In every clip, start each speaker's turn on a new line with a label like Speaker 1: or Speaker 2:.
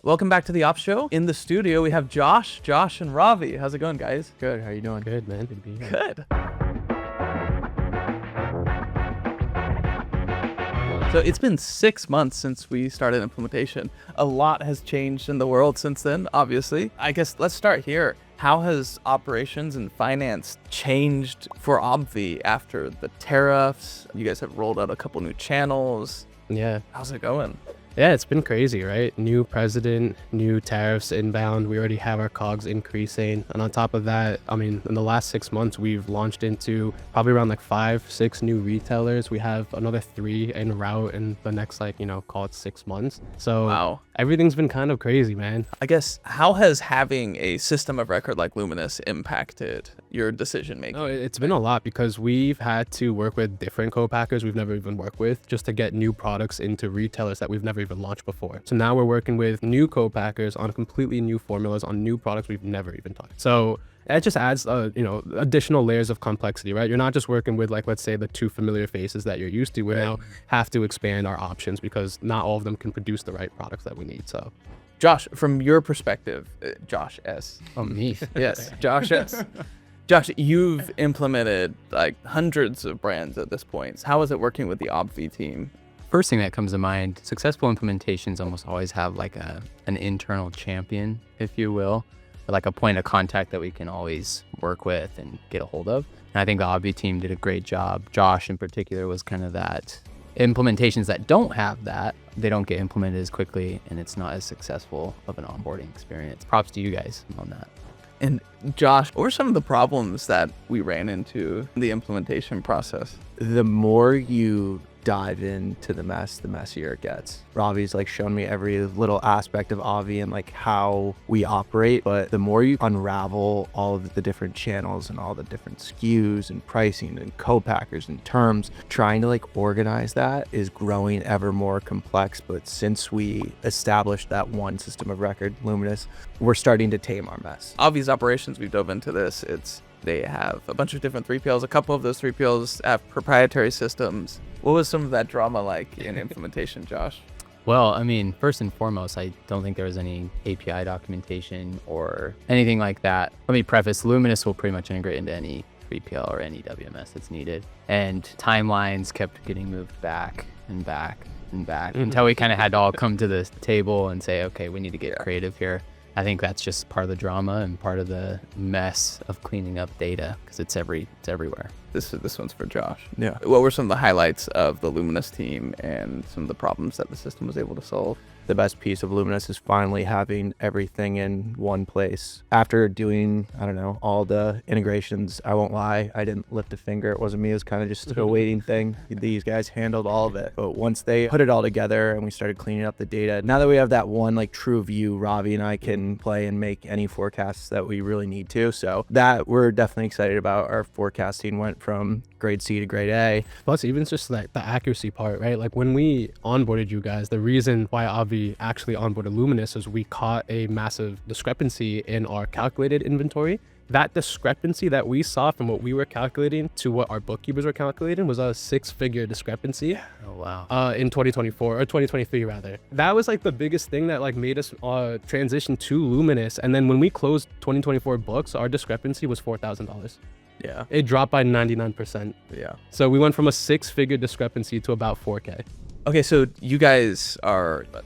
Speaker 1: Welcome back to the Ops Show. In the studio, we have Josh, and Ravi. How's it going, guys?
Speaker 2: Good. How you doing?
Speaker 3: Good, man. Good to be here.
Speaker 1: Good. So it's been 6 months since we started implementation. A lot has changed in the world since then, obviously. I guess let's start here. How has operations and finance changed for Obvi after the tariffs? You guys have rolled out a couple new channels.
Speaker 3: Yeah.
Speaker 1: How's it going?
Speaker 3: Yeah, it's been crazy, right? New president, new tariffs inbound. We already have our COGS increasing. And on top of that, I mean, in the last 6 months, we've launched into probably around like 5-6 new retailers. We have another 3 en route in the next, call it 6 months. So
Speaker 1: Wow.
Speaker 3: Everything's been kind of crazy, man.
Speaker 1: I guess, how has having a system of record like Luminous impacted your decision making?
Speaker 3: No, it's been a lot because we've had to work with different co-packers we've never even worked with just to get new products into retailers that we've never even launched before. So now we're working with new co-packers on completely new formulas on new products we've never even touched. So that just adds, additional layers of complexity, right? You're not just working with, let's say, the 2 familiar faces that you're used to. We now have to expand our options because not all of them can produce the right products that we need. So,
Speaker 1: Josh, from your perspective, Josh S.
Speaker 3: Oh, me.
Speaker 1: Yes, Josh S. Josh, you've implemented hundreds of brands at this point. How is it working with the Obvi team?
Speaker 2: First thing that comes to mind, successful implementations almost always have an internal champion, if you will, or a point of contact that we can always work with and get a hold of. And I think the Obvi team did a great job. Josh in particular was kind of that. Implementations that don't have that, they don't get implemented as quickly and it's not as successful of an onboarding experience. Props to you guys on that.
Speaker 1: And Josh, what were some of the problems that we ran into in the implementation process?
Speaker 4: The more you dive into the mess, the messier it gets. Ravi's shown me every little aspect of Obvi and how we operate, but the more you unravel all of the different channels and all the different SKUs and pricing and co-packers and terms, trying to organize that is growing ever more complex. But since we established that one system of record, Luminous, we're starting to tame our mess.
Speaker 1: Obvi's operations, we dove into this. They have a bunch of different 3PLs. A couple of those 3PLs have proprietary systems. What was some of that drama like in implementation, Josh?
Speaker 2: Well, I mean, first and foremost, I don't think there was any API documentation or anything like that. Let me preface, Luminous will pretty much integrate into any 3PL or any WMS that's needed. And timelines kept getting moved back and back and back until we kind of had to all come to the table and say, okay, we need to get creative here. I think that's just part of the drama and part of the mess of cleaning up data because it's everywhere.
Speaker 1: This one's for Josh.
Speaker 4: Yeah.
Speaker 1: What were some of the highlights of the Luminous team and some of the problems that the system was able to solve?
Speaker 4: The best piece of Luminous is finally having everything in one place. After doing, all the integrations, I won't lie, I didn't lift a finger. It wasn't me. It was kind of just a waiting thing. These guys handled all of it. But once they put it all together and we started cleaning up the data, now that we have that one true view, Ravi and I can play and make any forecasts that we really need to. So that we're definitely excited about. Our forecasting went from grade C to grade A.
Speaker 3: Plus, even just the accuracy part, right? When we onboarded you guys, the reason why Obvi actually onboarded Luminous is we caught a massive discrepancy in our calculated inventory. That discrepancy that we saw from what we were calculating to what our bookkeepers were calculating was a 6-figure discrepancy.
Speaker 2: Oh, wow.
Speaker 3: In 2024 or 2023 rather. That was the biggest thing that made us transition to Luminous. And then when we closed 2024 books, our discrepancy was $4,000.
Speaker 1: Yeah.
Speaker 3: It dropped by 99%.
Speaker 1: Yeah.
Speaker 3: So we went from a 6-figure discrepancy to about 4K.
Speaker 1: Okay, so you guys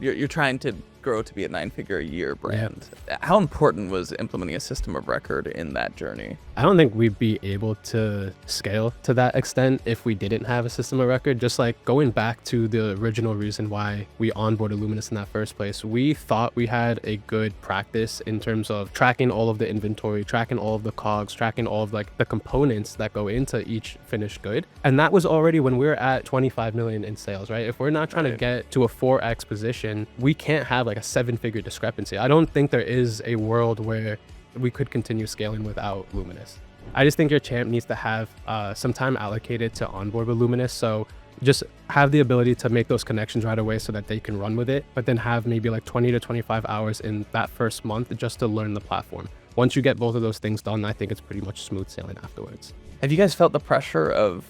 Speaker 1: you're trying to grow to be a 9-figure a year brand. Yeah. How important was implementing a system of record in that journey?
Speaker 3: I don't think we'd be able to scale to that extent if we didn't have a system of record. Just going back to the original reason why we onboarded Luminous in that first place, we thought we had a good practice in terms of tracking all of the inventory, tracking all of the COGS, tracking all of the components that go into each finished good. And that was already when we were at 25 million in sales, right? If we're not trying to get to a 4x position, we can't have a 7-figure discrepancy. I don't think there is a world where we could continue scaling without Luminous. I just think your champ needs to have some time allocated to onboard with Luminous. So just have the ability to make those connections right away so that they can run with it, but then have maybe 20 to 25 hours in that first month just to learn the platform. Once you get both of those things done, I think it's pretty much smooth sailing afterwards.
Speaker 1: Have you guys felt the pressure of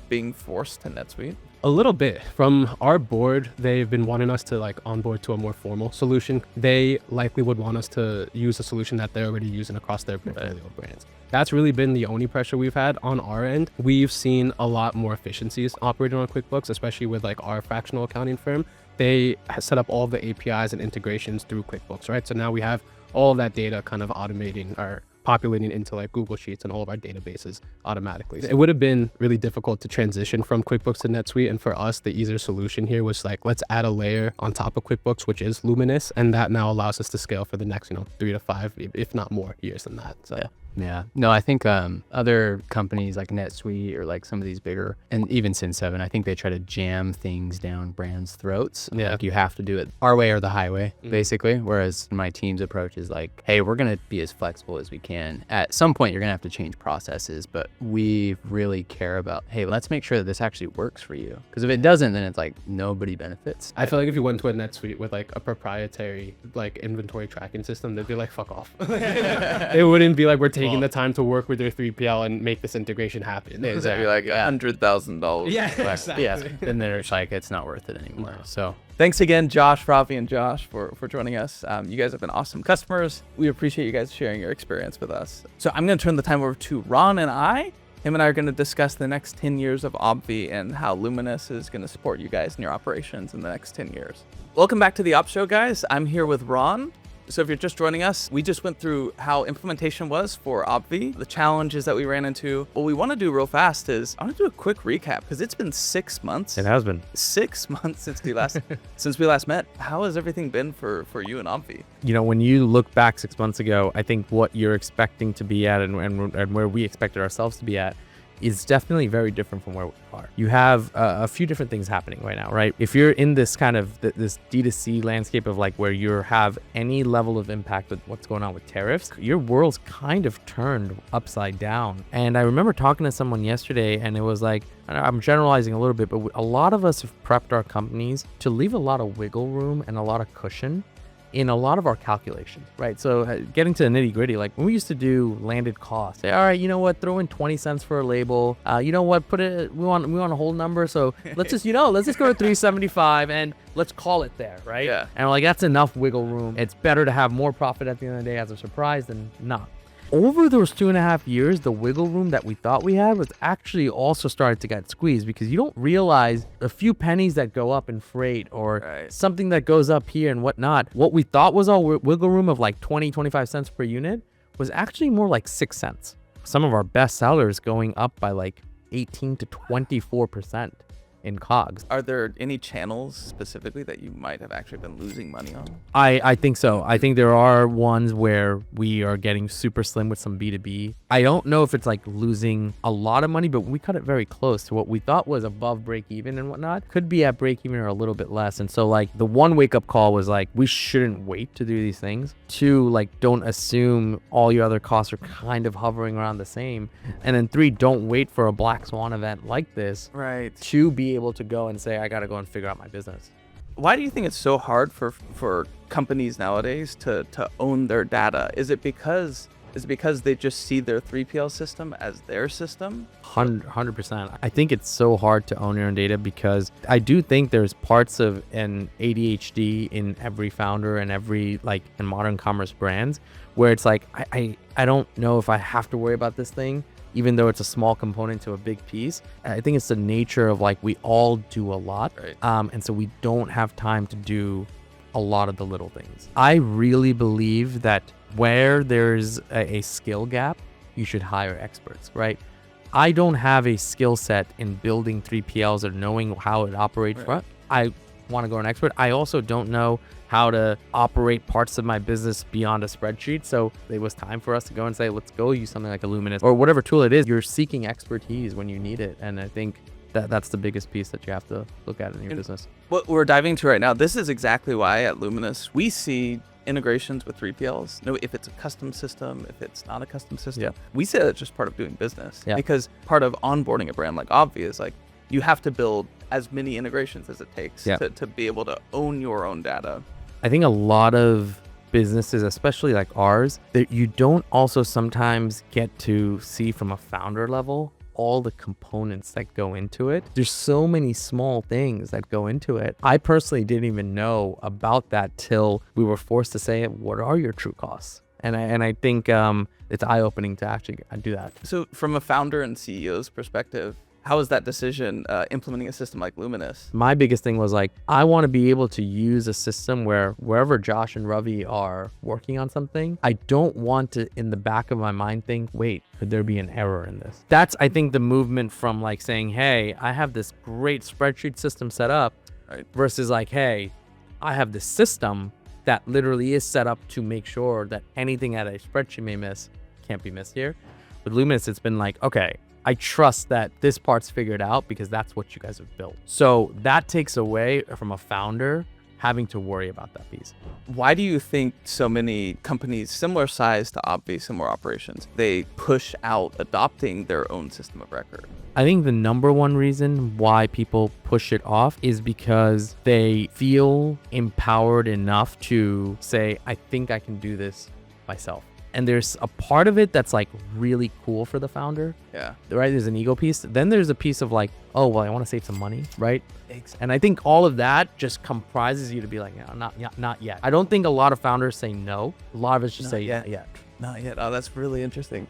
Speaker 1: being forced to NetSuite?
Speaker 3: A little bit. From our board, they've been wanting us to like onboard to a more formal solution. They likely would want us to use a solution that they're already using across their portfolio brands. That's really been the only pressure we've had on our end. We've seen a lot more efficiencies operating on QuickBooks, especially with like our fractional accounting firm. They set up all the APIs and integrations through QuickBooks, right? So now we have all of that data kind of automating or populating into like Google Sheets and all of our databases automatically. It would have been really difficult to transition from QuickBooks to NetSuite. And for us, the easier solution here was like, let's add a layer on top of QuickBooks, which is Luminous. And that now allows us to scale for the next, 3 to 5, if not more years than that. So
Speaker 2: Yeah. No, I think other companies like NetSuite or like some of these bigger, and even Sin7, I think they try to jam things down brands' throats.
Speaker 3: Yeah.
Speaker 2: Like you have to do it our way or the highway, basically. Whereas my team's approach is like, hey, we're going to be as flexible as we can. At some point, you're going to have to change processes, but we really care about, hey, let's make sure that this actually works for you. Because if it doesn't, then it's like nobody benefits.
Speaker 3: I feel like if you went to a NetSuite with like a proprietary like inventory tracking system, they'd be like, fuck off. It wouldn't be like we're taking the time to work with your 3PL and make this integration happen.
Speaker 1: Exactly, like $100,000.
Speaker 3: Yeah,
Speaker 2: Exactly. Yeah. Then there's like, it's not worth it anymore.
Speaker 3: No.
Speaker 2: So
Speaker 1: Thanks again, Josh, Ravi, and Josh for joining us. You guys have been awesome customers. We appreciate you guys sharing your experience with us. So I'm going to turn the time over to Ron and I. Him and I are going to discuss the next 10 years of Obvi and how Luminous is going to support you guys in your operations in the next 10 years. Welcome back to the Op Show, guys. I'm here with Ron. So if you're just joining us, we just went through how implementation was for Obvi, the challenges that we ran into. What we want to do real fast is I want to do a quick recap because it's been 6 months.
Speaker 4: It has been
Speaker 1: 6 months since we last met. How has everything been for you and Obvi?
Speaker 5: When you look back 6 months ago, I think what you're expecting to be at and where we expected ourselves to be at is definitely very different from where we are. You have a few different things happening right now, right? If you're in this kind of this D2C landscape of like where you have any level of impact with what's going on with tariffs, your world's kind of turned upside down. And I remember talking to someone yesterday and it was like, I'm generalizing a little bit, but a lot of us have prepped our companies to leave a lot of wiggle room and a lot of cushion in a lot of our calculations, right? So getting to the nitty gritty, like when we used to do landed costs, say, all right, you know what, throw in 20 cents for a label. You know what, we want a whole number. So let's just go to 375 and let's call it there, right?
Speaker 1: Yeah.
Speaker 5: And we're like, that's enough wiggle room. It's better to have more profit at the end of the day as a surprise than not. Over those 2.5 years, the wiggle room that we thought we had was actually also started to get squeezed because you don't realize a few pennies that go up in freight or something that goes up here and whatnot. What we thought was all wiggle room of like 20, 25 cents per unit was actually more like 6 cents. Some of our best sellers going up by like 18 to 24% in COGS.
Speaker 1: Are there any channels specifically that you might have actually been losing money on?
Speaker 5: I think so. I think there are ones where we are getting super slim with some B2B. I don't know if it's like losing a lot of money, but we cut it very close to what we thought was above break even and whatnot. Could be at break even or a little bit less. And so like the one wake up call was like, we shouldn't wait to do these things. 2, like don't assume all your other costs are kind of hovering around the same. And then 3, don't wait for a black swan event like this to be able to go and say, I got to go and figure out my business.
Speaker 1: Why do you think it's so hard for companies nowadays to own their data? Is it because they just see their 3PL system as their system?
Speaker 5: 100%. I think it's so hard to own your own data because I do think there's parts of an ADHD in every founder and every like in modern commerce brands where it's like, I don't know if I have to worry about this thing, even though it's a small component to a big piece. I think it's the nature of like, we all do a lot.
Speaker 1: Right.
Speaker 5: And so we don't have time to do a lot of the little things. I really believe that where there's a skill gap, you should hire experts, right? I don't have a skill set in building 3PLs or knowing how it operates.
Speaker 1: Right.
Speaker 5: I want to go an expert. I also don't know how to operate parts of my business beyond a spreadsheet. So it was time for us to go and say, let's go use something like a Luminous or whatever tool it is. You're seeking expertise when you need it. And I think that's the biggest piece that you have to look at in your business.
Speaker 1: What we're diving into right now, this is exactly why at Luminous, we see integrations with 3PLs. No, if it's a custom system, if it's not a custom system, we see that just part of doing business. Because part of onboarding a brand like Obvi is like, you have to build as many integrations as it takes to be able to own your own data.
Speaker 5: I think a lot of businesses, especially like ours, that you don't also sometimes get to see from a founder level all the components that go into it. There's so many small things that go into it. I personally didn't even know about that till we were forced to say, what are your true costs? And I think it's eye-opening to actually do that.
Speaker 1: So from a founder and CEO's perspective, how was that decision implementing a system like Luminous?
Speaker 5: My biggest thing was like, I want to be able to use a system where wherever Josh and Ravi are working on something, I don't want to, in the back of my mind, think, wait, could there be an error in this? That's, I think, the movement from like saying, hey, I have this great spreadsheet system set up,
Speaker 1: right,
Speaker 5: versus like, hey, I have this system that literally is set up to make sure that anything that a spreadsheet may miss can't be missed here. With Luminous, it's been like, okay, I trust that this part's figured out because that's what you guys have built. So that takes away from a founder having to worry about that piece.
Speaker 1: Why do you think so many companies similar size to Obvi, similar operations, they push out adopting their own system of record?
Speaker 5: I think the number one reason why people push it off is because they feel empowered enough to say, I think I can do this myself. And there's a part of it that's like really cool for the founder.
Speaker 1: Yeah.
Speaker 5: Right? There's an ego piece. Then there's a piece of like, oh, well, I want to save some money, right? And I think all of that just comprises you to be like, no, not yet. I don't think a lot of founders say no. A lot of us just say,
Speaker 1: yet.
Speaker 5: yeah.
Speaker 1: Not yet. Oh, that's really interesting.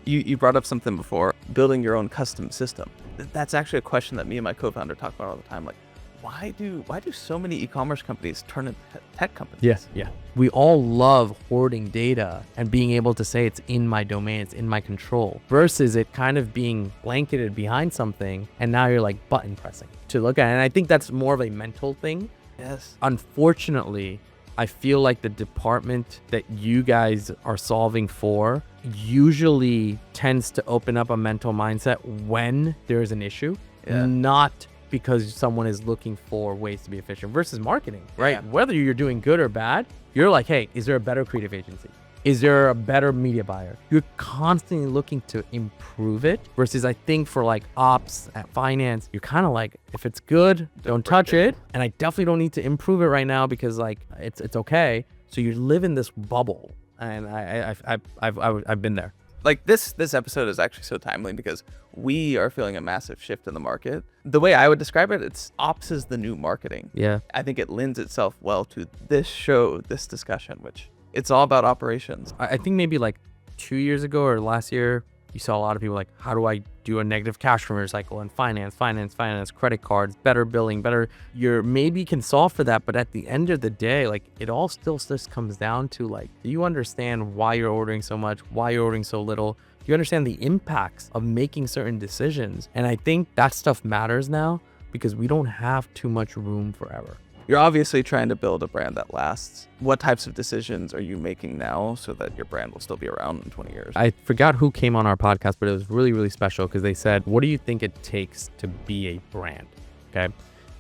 Speaker 1: You brought up something before, building your own custom system. That's actually a question that me and my co-founder talk about all the time. Like, why do so many e-commerce companies turn into tech companies?
Speaker 5: Yes. Yeah. We all love hoarding data and being able to say it's in my domain, it's in my control, versus it kind of being blanketed behind something. And now you're like button pressing to look at it. And I think that's more of a mental thing.
Speaker 1: Yes.
Speaker 5: Unfortunately, I feel like the department that you guys are solving for usually tends to open up a mental mindset when there is an issue, not because someone is looking for ways to be efficient, versus marketing, right?
Speaker 1: Yeah.
Speaker 5: Whether you're doing good or bad, you're like, hey, is there a better creative agency? Is there a better media buyer? You're constantly looking to improve it, versus I think for like ops at finance, you're kind of like, if it's good, don't touch it. And I definitely don't need to improve it right now because like it's okay. So you live in this bubble, and I've been there.
Speaker 1: Like this episode is actually so timely because we are feeling a massive shift in the market. The way I would describe it, it's ops is the new marketing.
Speaker 5: Yeah.
Speaker 1: I think it lends itself well to this show, this discussion, which it's all about operations.
Speaker 5: I think maybe like 2 years ago or last year, you saw a lot of people like, how do I do a negative cash return cycle and finance, credit cards, better billing, better. You maybe can solve for that. But at the end of the day, like it all still just comes down to like, do you understand why you're ordering so much, why you're ordering so little? Do you understand the impacts of making certain decisions? And I think that stuff matters now because we don't have too much room for error.
Speaker 1: You're obviously trying to build a brand that lasts. What types of decisions are you making now so that your brand will still be around in 20 years?
Speaker 5: I forgot who came on our podcast, but it was really, really special because they said, what do you think it takes to be a brand? Okay.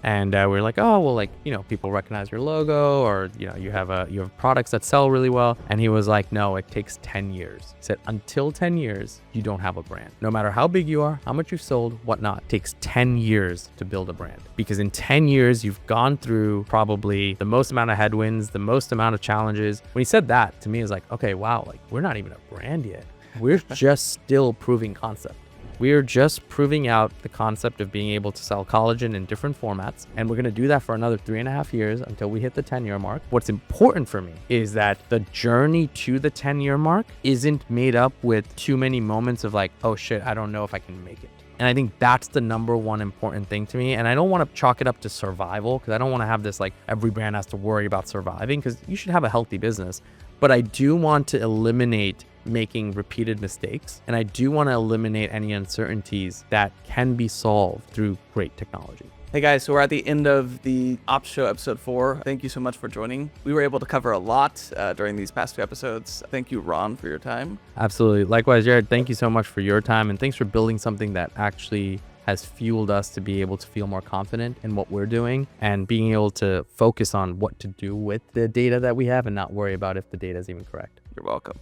Speaker 5: And we're like, oh, well, like, you know, people recognize your logo, or, you know, you have products that sell really well. And he was like, no, it takes 10 years. He said, until 10 years, you don't have a brand. No matter how big you are, how much you've sold, whatnot, it takes 10 years to build a brand. Because in 10 years, you've gone through probably the most amount of headwinds, the most amount of challenges. When he said that to me, it was like, okay, wow, like we're not even a brand yet. We're just still proving concept. We're just proving out the concept of being able to sell collagen in different formats. And we're going to do that for another 3.5 years until we hit the 10-year mark. What's important for me is that the journey to the 10-year mark isn't made up with too many moments of like, oh shit, I don't know if I can make it. And I think that's the number one important thing to me. And I don't want to chalk it up to survival, because I don't want to have this like every brand has to worry about surviving, because you should have a healthy business. But I do want to eliminate making repeated mistakes. And I do want to eliminate any uncertainties that can be solved through great technology.
Speaker 1: Hey guys, so we're at the end of the Ops Show episode 4. Thank you so much for joining. We were able to cover a lot during these past 2 episodes. Thank you, Ron, for your time.
Speaker 5: Absolutely. Likewise, Jared, thank you so much for your time. And thanks for building something that actually has fueled us to be able to feel more confident in what we're doing and being able to focus on what to do with the data that we have and not worry about if the data is even correct.
Speaker 1: You're welcome.